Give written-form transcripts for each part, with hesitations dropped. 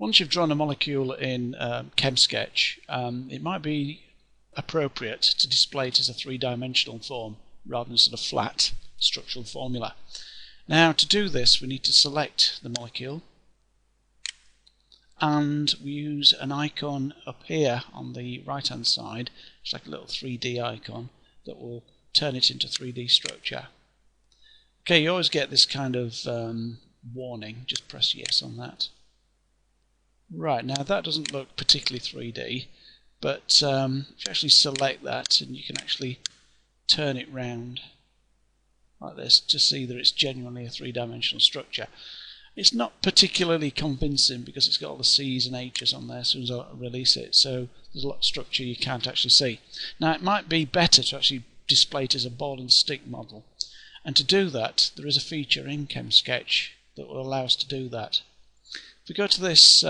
Once you've drawn a molecule in ChemSketch, it might be appropriate to display it as a three-dimensional form rather than sort of flat structural formula. Now, to do this, we need to select the molecule, and we use an icon up here on the right hand side. It's like a little 3D icon that will turn it into 3D structure. Okay, you always get this kind of warning. Just press yes on that. Right, now that doesn't look particularly 3D, but if you actually select that, and you can actually turn it round like this to see that it's genuinely a three-dimensional structure. It's not particularly convincing because it's got all the C's and H's on there as soon as I release it, so there's a lot of structure you can't actually see. Now, it might be better to actually display it as a ball and stick model, and to do that there is a feature in ChemSketch that will allow us to do that. If we go to this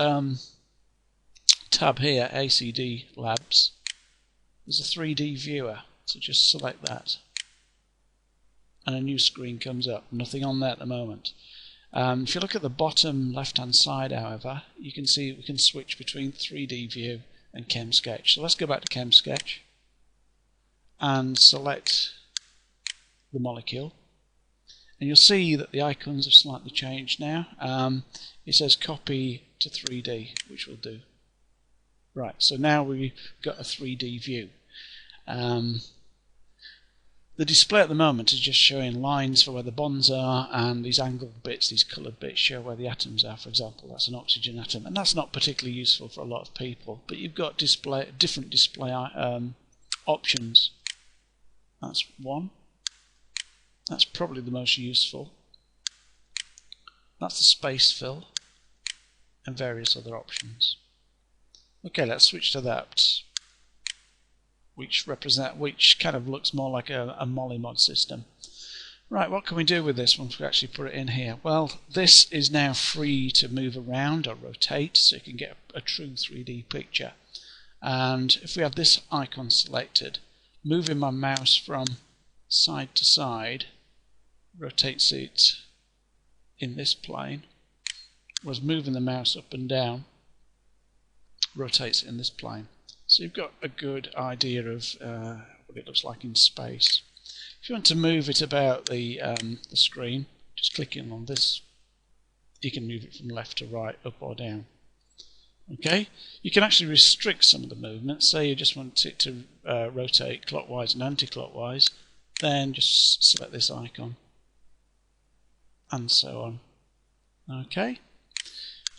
tab here, ACD Labs, there's a 3D viewer, so just select that and a new screen comes up. Nothing on there at the moment. If you look at the bottom left hand side, however, you can see we can switch between 3D view and ChemSketch. So let's go back to ChemSketch and select the molecule, and you'll see that the icons have slightly changed now. It says copy to 3D, which will do. Right, so now we've got a 3D view. The display at the moment is just showing lines for where the bonds are, and these angled bits, these coloured bits, show where the atoms are. For example, that's an oxygen atom, and that's not particularly useful for a lot of people, but you've got different display options. That's one. That's probably the most useful. That's the space fill and various other options. Okay, let's switch to that, which kind of looks more like a molymod system. Right, what can we do with this once we actually put it in here? Well, this is now free to move around or rotate, so you can get a true 3D picture. And if we have this icon selected, moving my mouse from side to side rotates it in this plane, whereas moving the mouse up and down rotates it in this plane. So you've got a good idea of what it looks like in space. If you want to move it about the screen, just clicking on this, you can move it from left to right, up or down. Okay, you can actually restrict some of the movement. Say you just want it to rotate clockwise and anti-clockwise, then just select this icon, and so on. Okay,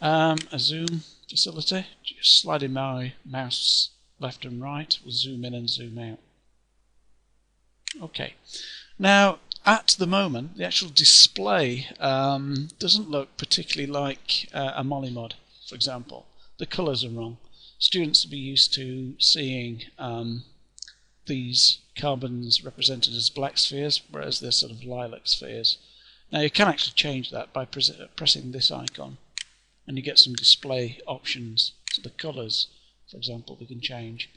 a zoom facility, just sliding my mouse left and right will zoom in and zoom out. Okay, now at the moment the actual display doesn't look particularly like a molymod, for example. The colours are wrong. Students will be used to seeing these carbons represented as black spheres, whereas they're sort of lilac spheres. Now you can actually change that by pressing this icon, and you get some display options. So the colours, for example, we can change.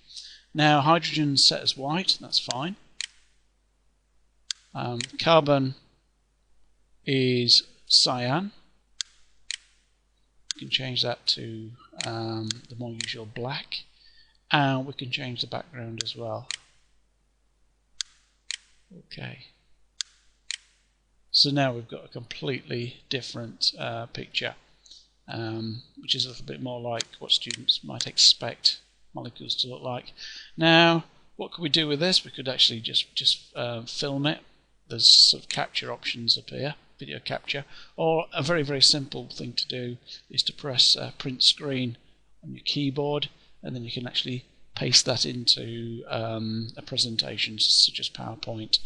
Now hydrogen set as white, that's fine. Carbon is cyan. We can change that to the more usual black, and we can change the background as well. Okay, so now we've got a completely different picture, which is a little bit more like what students might expect molecules to look like. Now, what could we do with this? We could actually just film it. There's sort of capture options up here, video capture, or a very, very simple thing to do is to press print screen on your keyboard, and then you can actually paste that into a presentation such as PowerPoint.